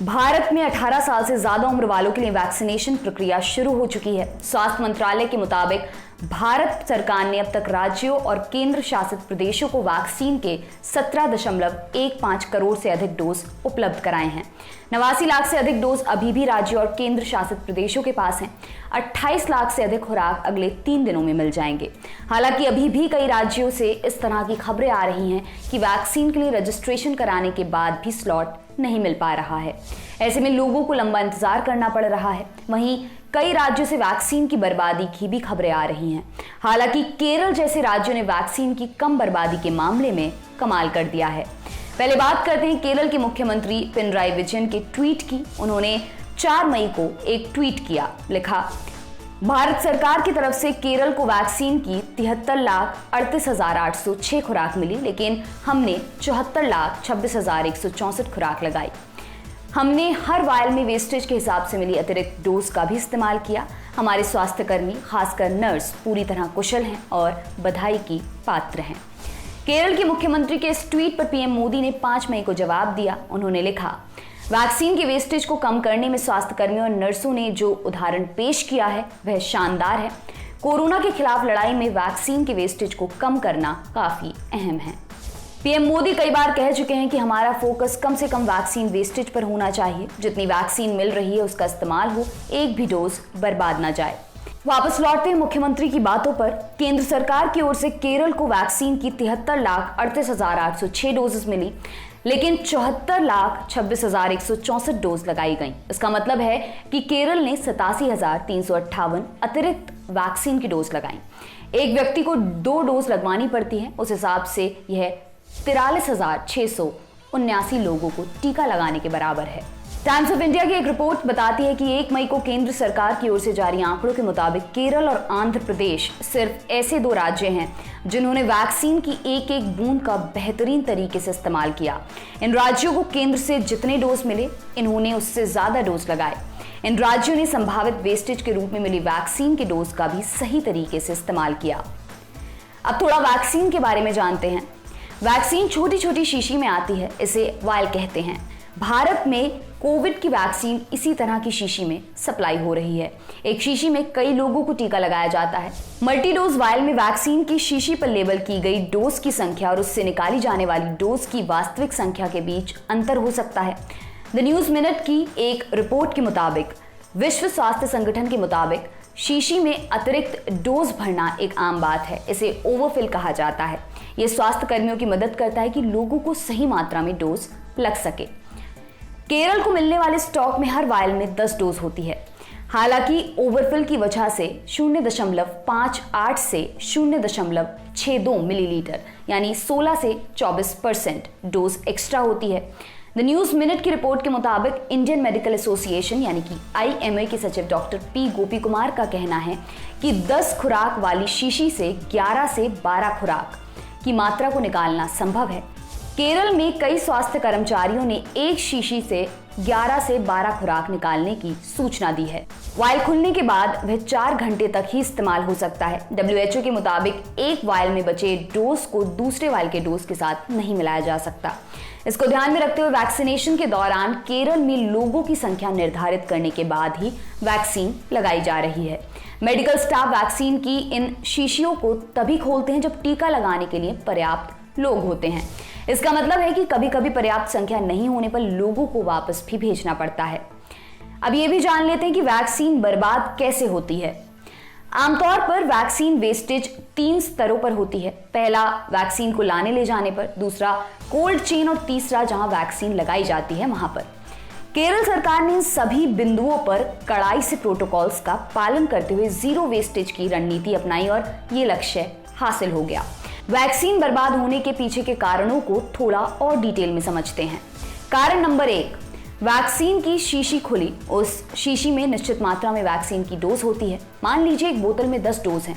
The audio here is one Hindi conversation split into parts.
भारत में 18 साल से ज्यादा उम्र वालों के लिए वैक्सीनेशन प्रक्रिया शुरू हो चुकी है। स्वास्थ्य मंत्रालय के मुताबिक भारत सरकार ने अब तक राज्यों और केंद्र शासित प्रदेशों को वैक्सीन के 17.15 करोड़ से अधिक डोज उपलब्ध कराए हैं। 89 लाख से अधिक डोज अभी भी राज्यों और केंद्र शासित प्रदेशों के पास हैं। 28 लाख से अधिक खुराक अगले 3 दिनों में मिल जाएंगे। हालांकि अभी भी कई राज्यों से इस तरह की खबरें आ रही हैं कि वैक्सीन के लिए रजिस्ट्रेशन कराने के बाद भी स्लॉट नहीं मिल पा रहा है। ऐसे में लोगों को लंबा इंतजार करना पड़ रहा है। वहीं कई राज्यों से वैक्सीन की बर्बादी की भी खबरें आ रही हैं। हालांकि केरल जैसे राज्यों ने वैक्सीन की कम बर्बादी के मामले में कमाल कर दिया है। पहले बात करते हैं केरल के मुख्यमंत्री पिनराई विजयन के ट्वीट की। उन्होंने 4 मई को एक ट्वीट किया, लिखा, भारत सरकार की तरफ से केरल को वैक्सीन की 73,38,806 खुराक मिली, लेकिन हमने 74,26,164 खुराक लगाई। हमने हर वायल में वेस्टेज के हिसाब से मिली अतिरिक्त डोज का भी इस्तेमाल किया। हमारे स्वास्थ्यकर्मी, खासकर नर्स, पूरी तरह कुशल हैं और बधाई की पात्र हैं। केरल के मुख्यमंत्री के इस ट्वीट पर पीएम मोदी ने 5 मई को जवाब दिया। उन्होंने लिखा, वैक्सीन के वेस्टेज को कम करने में स्वास्थ्यकर्मियों और नर्सों ने जो उदाहरण पेश किया है वह शानदार है। कोरोना के खिलाफ लड़ाई में वैक्सीन के वेस्टेज को कम करना काफी अहम है। पीएम मोदी कई बार कह चुके हैं कि हमारा फोकस कम से कम वैक्सीन वेस्टेज पर होना चाहिए। जितनी वैक्सीन मिल रही है उसका इस्तेमाल हो, एक भी डोज बर्बाद ना जाए। वापस लौटते हैं मुख्यमंत्री की बातों पर। केंद्र सरकार की ओर से केरल को वैक्सीन की 73,38,806 डोजेस मिली, लेकिन 74,26,164 डोज लगाई गई। इसका मतलब है कि केरल ने 87,358 अतिरिक्त वैक्सीन की डोज लगाई। एक व्यक्ति को 2 डोज लगवानी पड़ती है। उस हिसाब से यह 43,679 लोगों को टीका लगाने के बराबर है। टाइम्स ऑफ इंडिया की एक रिपोर्ट बताती है कि 1 मई को केंद्र सरकार की ओर से जारी आंकड़ों के मुताबिक केरल और आंध्र प्रदेश सिर्फ ऐसे 2 राज्य हैं जिन्होंने वैक्सीन की एक एक बूंद का बेहतरीन तरीके से इस्तेमाल किया। इन राज्यों को केंद्र से जितने डोज मिले, इन्होंने उससे ज्यादा डोज लगाए। इन राज्यों ने संभावित वेस्टेज के रूप में मिली वैक्सीन के डोज का भी सही तरीके से इस्तेमाल किया। अब थोड़ा वैक्सीन के बारे में जानते हैं। वैक्सीन छोटी छोटी शीशी में आती है, इसे वायल कहते हैं। भारत में कोविड की वैक्सीन इसी तरह की शीशी में सप्लाई हो रही है। एक शीशी में कई लोगों को टीका लगाया जाता है। मल्टी डोज वायल में वैक्सीन की शीशी पर लेबल की गई डोज की संख्या और उससे निकाली जाने वाली डोज की वास्तविक संख्या के बीच अंतर हो सकता है। द न्यूज मिनट की एक रिपोर्ट के मुताबिक विश्व स्वास्थ्य संगठन के मुताबिक शीशी में अतिरिक्त डोज भरना एक आम बात है। इसे ओवरफिल कहा जाता है। यह स्वास्थ्य कर्मियों की मदद करता है कि लोगों को सही मात्रा में डोज लग सके। केरल को मिलने वाले स्टॉक में हर वायल में 10 डोज होती है। हालांकि ओवरफिल की वजह से 0.58 से 0.62 मिलीलीटर यानी 16 से 24% डोज एक्स्ट्रा होती है। द न्यूज मिनट की रिपोर्ट के मुताबिक इंडियन मेडिकल एसोसिएशन यानी कि IMA के सचिव डॉक्टर P गोपी कुमार का कहना है कि 10 खुराक वाली शीशी से 11 से 12 खुराक की मात्रा को निकालना संभव है। केरल में कई स्वास्थ्य कर्मचारियों ने एक शीशी से 11 से 12 खुराक निकालने की सूचना दी है। वायल खुलने के बाद वह 4 घंटे तक ही इस्तेमाल हो सकता है। WHO के मुताबिक एक वायल में बचे डोज को दूसरे वायल के डोज के साथ नहीं मिलाया जा सकता। इसको ध्यान में रखते हुए वैक्सीनेशन के दौरान केरल में लोगों की संख्या निर्धारित करने के बाद ही वैक्सीन लगाई जा रही है। मेडिकल स्टाफ वैक्सीन की इन शीशियों को तभी खोलते हैं जब टीका लगाने के लिए पर्याप्त लोग होते हैं। इसका मतलब है कि कभी कभी पर्याप्त संख्या नहीं होने पर लोगों को वापस भी भेजना पड़ता है। अब ये भी जान लेते हैं कि वैक्सीन बर्बाद कैसे होती है। आमतौर पर वैक्सीन वेस्टेज 3 स्तरों पर होती है। पहला वैक्सीन को लाने ले जाने पर, दूसरा कोल्ड चेन और तीसरा जहां वैक्सीन लगाई जाती है वहां पर। केरल सरकार ने इन सभी बिंदुओं पर कड़ाई से प्रोटोकॉल्स का पालन करते हुए जीरो वेस्टेज की रणनीति अपनाई और ये लक्ष्य हासिल हो गया। वैक्सीन बर्बाद होने के पीछे के कारणों को थोड़ा और डिटेल में समझते हैं। कारण नंबर 1, वैक्सीन की शीशी खुली। उस शीशी में निश्चित मात्रा में वैक्सीन की डोज होती है। मान लीजिए एक बोतल में 10 डोज हैं।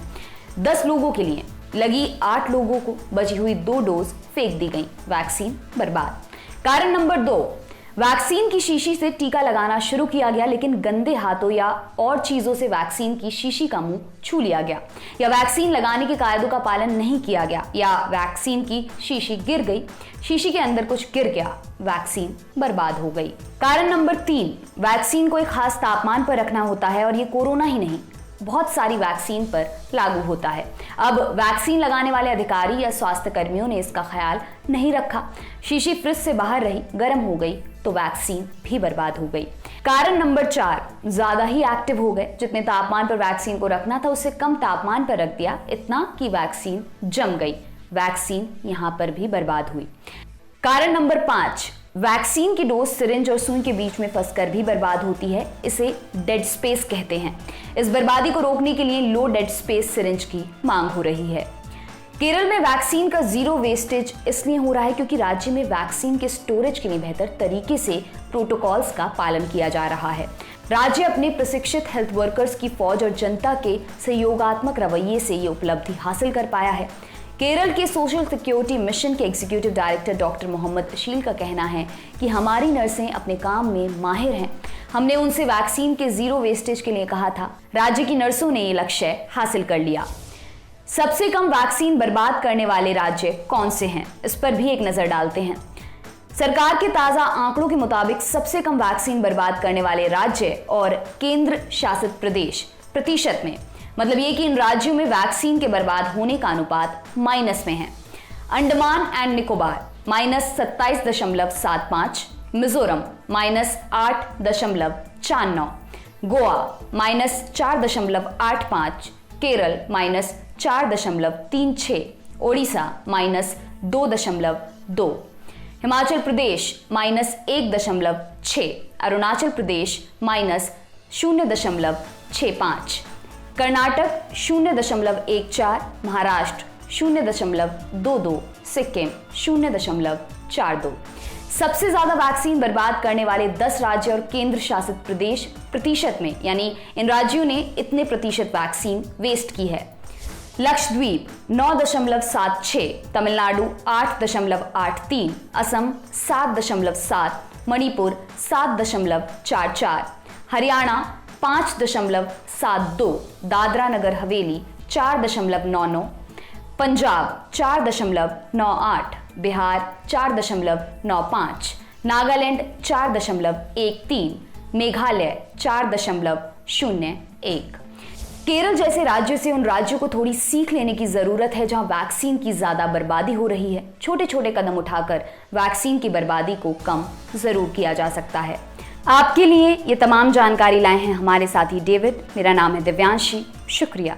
10 लोगों के लिए लगी 8 लोगों को बची हुई 2 डोज फेंक दी गई। वैक्सीन बर्बाद। कारण नंबर 2, वैक्सीन की शीशी से टीका लगाना शुरू किया गया, लेकिन गंदे हाथों या और चीजों से वैक्सीन की शीशी का मुंह छू लिया गया, या वैक्सीन लगाने के कायदों का पालन नहीं किया गया, या वैक्सीन की शीशी गिर गई, शीशी के अंदर कुछ गिर गया, वैक्सीन बर्बाद हो गई। कारण नंबर 3, वैक्सीन को एक खास तापमान पर रखना होता है, और ये कोरोना ही नहीं, बहुत सारी वैक्सीन पर लागू होता है। अब वैक्सीन लगाने वाले अधिकारी या स्वास्थ्य कर्मियों ने इसका ख्याल नहीं रखा, शीशी फ्रिज से बाहर रही, गर्म हो गई तो वैक्सीन भी बर्बाद हो गई। कारण नंबर 4, ज्यादा ही एक्टिव हो गए, जितने तापमान पर वैक्सीन को रखना था उससे कम तापमान पर रख दिया, इतना कि वैक्सीन जम गई, वैक्सीन यहां पर भी बर्बाद हुई। कारण नंबर 5, वैक्सीन की डोज सिरिंज और सुई के बीच में फंसकर भी बर्बाद होती है, इसे डेड स्पेस कहते हैं। इस बर्बादी को रोकने के लिए लो डेड स्पेस सिरिंज की मांग हो रही है। केरल में वैक्सीन का जीरो वेस्टेज इसलिए हो रहा है क्योंकि राज्य में वैक्सीन के स्टोरेज के लिए बेहतर तरीके से प्रोटोकॉल्स का पालन किया जा रहा है। राज्य अपने प्रशिक्षित हेल्थ वर्कर्स की फौज और जनता के सहयोगात्मक रवैये से ये उपलब्धि हासिल कर पाया है। केरल के सोशल सिक्योरिटी मिशन के एग्जीक्यूटिव डायरेक्टर डॉक्टर मोहम्मद शील का कहना है कि हमारी नर्सें अपने काम में माहिर हैं। हमने उनसे वैक्सीन के जीरो वेस्टेज के लिए कहा था। राज्य की नर्सों ने ये लक्ष्य हासिल कर लिया। सबसे कम वैक्सीन बर्बाद करने वाले राज्य कौन से हैं, इस पर भी एक नजर डालते हैं। सरकार के ताजा आंकड़ों के मुताबिक सबसे कम वैक्सीन बर्बाद करने वाले राज्य और केंद्र शासित प्रदेश प्रतिशत में, मतलब ये कि इन राज्यों में वैक्सीन के बर्बाद होने का अनुपात माइनस में है। अंडमान एंड निकोबार -27.75, मिजोरम -8.49, गोवा -4.85, केरल -4.36, ओडिशा -2.2, हिमाचल प्रदेश -1.6, अरुणाचल प्रदेश -0.65, कर्नाटक 0.14, महाराष्ट्र 0.22, सिक्किम 0.42। सबसे ज्यादा वैक्सीन बर्बाद करने वाले 10 राज्य और केंद्र शासित प्रदेश प्रतिशत में, यानी इन राज्यों ने इतने प्रतिशत वैक्सीन वेस्ट की है। लक्षद्वीप 9.76, तमिलनाडु 8.83, असम 7.7, मणिपुर 7.44, हरियाणा 5.72, दादरा नगर हवेली 4.99, पंजाब 4.98, बिहार 4.95, नागालैंड 4.13, मेघालय 4.01। केरल जैसे राज्यों से उन राज्यों को थोड़ी सीख लेने की जरूरत है जहां वैक्सीन की ज्यादा बर्बादी हो रही है। छोटे छोटे कदम उठाकर वैक्सीन की बर्बादी को कम जरूर किया जा सकता है। आपके लिए ये तमाम जानकारी लाए हैं हमारे साथी डेविड। मेरा नाम है दिव्यांशी। शुक्रिया।